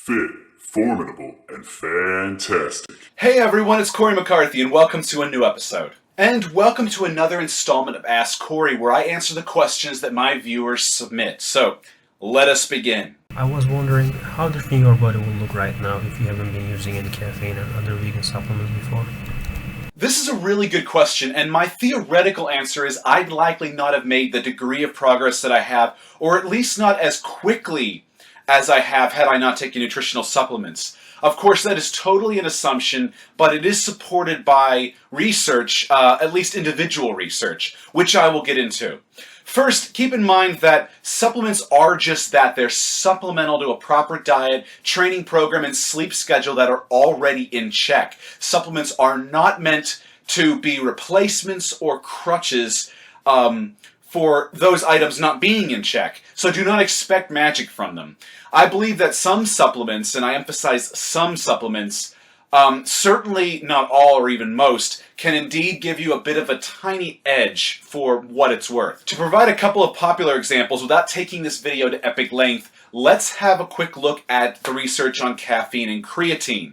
fit, formidable, and fantastic. Hey everyone, it's Cory McCarthy, and welcome to a new episode. And welcome to another installment of Ask Cory, where I answer the questions that my viewers submit. So, let us begin. I was wondering, how do you think your body will look right now if you haven't been using any caffeine and other vegan supplements before? This is a really good question, and my theoretical answer is I'd likely not have made the degree of progress that I have, or at least not as quickly as I have had I not taken nutritional supplements. Of course, that is totally an assumption, but it is supported by research, at least individual research, which I will get into. First, keep in mind that supplements are just that. They're supplemental to a proper diet, training program, and sleep schedule that are already in check. Supplements are not meant to be replacements or crutches for those items not being in check. So do not expect magic from them. I believe that some supplements, and I emphasize some supplements, certainly not all or even most, can indeed give you a bit of a tiny edge for what it's worth. To provide a couple of popular examples without taking this video to epic length, let's have a quick look at the research on caffeine and creatine.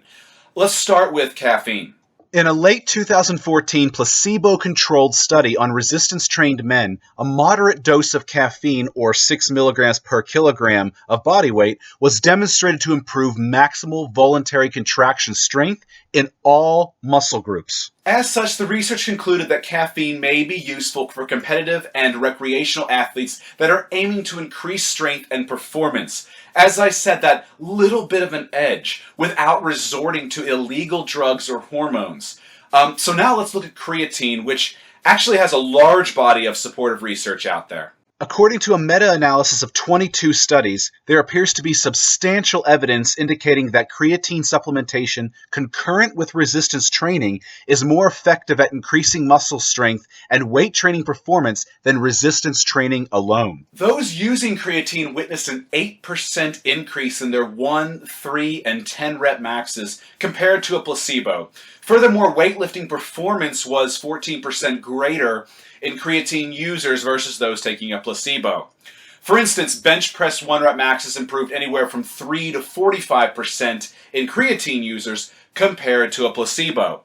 Let's start with caffeine. In a late 2014 placebo-controlled study on resistance-trained men, a moderate dose of caffeine, or 6 milligrams per kilogram of body weight, was demonstrated to improve maximal voluntary contraction strength in all muscle groups. As such, the research concluded that caffeine may be useful for competitive and recreational athletes that are aiming to increase strength and performance. As I said, that little bit of an edge without resorting to illegal drugs or hormones. So now let's look at creatine, which actually has a large body of supportive research out there. According to a meta-analysis of 22 studies, there appears to be substantial evidence indicating that creatine supplementation concurrent with resistance training is more effective at increasing muscle strength and weight training performance than resistance training alone. Those using creatine witnessed an 8% increase in their 1, 3, and 10 rep maxes compared to a placebo. Furthermore, weightlifting performance was 14% greater in creatine users versus those taking a placebo. For instance, bench press 1 rep maxes improved anywhere from 3 to 45% in creatine users compared to a placebo.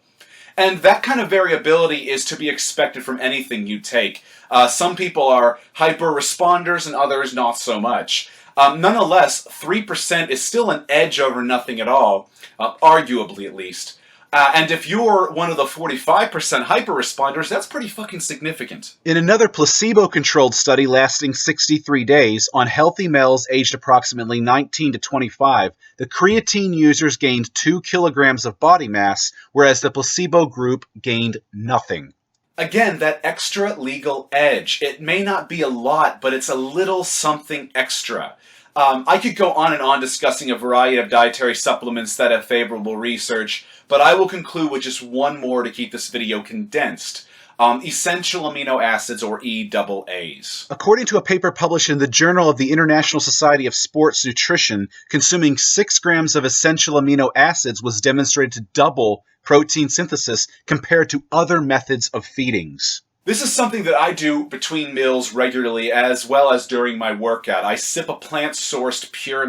And that kind of variability is to be expected from anything you take. Some people are hyper responders and others not so much. Nonetheless, 3% is still an edge over nothing at all, arguably at least. And if you're one of the 45% hyper-responders, that's pretty fucking significant. In another placebo-controlled study lasting 63 days on healthy males aged approximately 19 to 25, the creatine users gained 2 kilograms of body mass, whereas the placebo group gained nothing. Again, that extra legal edge. It may not be a lot, but it's a little something extra. I could go on and on discussing a variety of dietary supplements that have favorable research, but I will conclude with just one more to keep this video condensed. Essential amino acids, or EAAs. According to a paper published in the Journal of the International Society of Sports Nutrition, consuming 6 grams of essential amino acids was demonstrated to double protein synthesis compared to other methods of feedings. This is something that I do between meals regularly, as well as during my workout. I sip a plant-sourced pure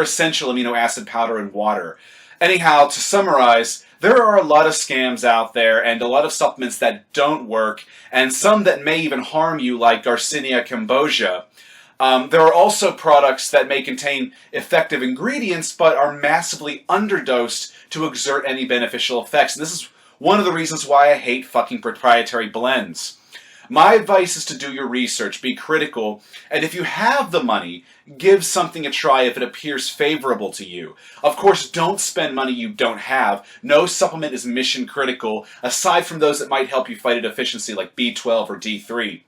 essential amino acid powder in water. Anyhow, to summarize, there are a lot of scams out there and a lot of supplements that don't work, and some that may even harm you, like Garcinia cambogia. There are also products that may contain effective ingredients, but are massively underdosed to exert any beneficial effects. And this is one of the reasons why I hate fucking proprietary blends. My advice is to do your research, be critical, and if you have the money, give something a try if it appears favorable to you. Of course, don't spend money you don't have. No supplement is mission critical, aside from those that might help you fight a deficiency like B12 or D3.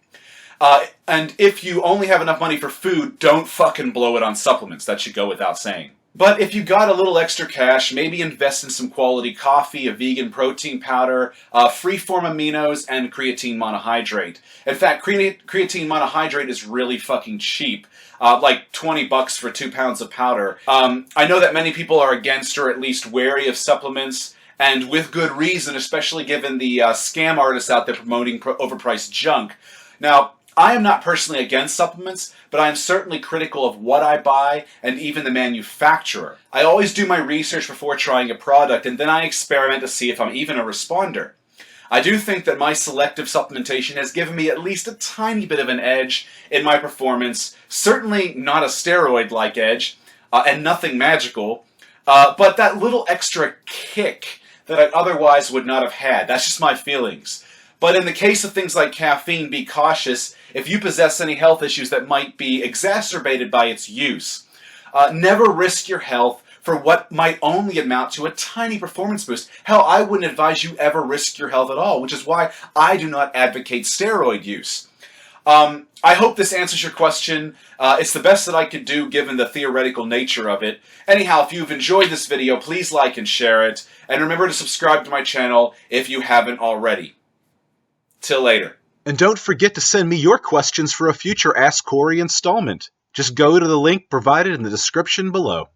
And if you only have enough money for food, don't fucking blow it on supplements. That should go without saying. But if you got a little extra cash, maybe invest in some quality coffee, a vegan protein powder, free-form aminos, and creatine monohydrate. In fact, creatine monohydrate is really fucking cheap. Like $20 for 2 pounds of powder. I know that many people are against or at least wary of supplements, and with good reason, especially given the scam artists out there promoting overpriced junk. Now, I am not personally against supplements, but I am certainly critical of what I buy and even the manufacturer. I always do my research before trying a product, and then I experiment to see if I'm even a responder. I do think that my selective supplementation has given me at least a tiny bit of an edge in my performance, certainly not a steroid-like edge, and nothing magical, but that little extra kick that I otherwise would not have had. That's just my feelings. But in the case of things like caffeine, be cautious if you possess any health issues that might be exacerbated by its use. Never risk your health for what might only amount to a tiny performance boost. Hell, I wouldn't advise you ever risk your health at all, which is why I do not advocate steroid use. I hope this answers your question. It's the best that I could do given the theoretical nature of it. Anyhow, if you've enjoyed this video, please like and share it. And remember to subscribe to my channel if you haven't already. Till later. And don't forget to send me your questions for a future Ask Cory installment. Just go to the link provided in the description below.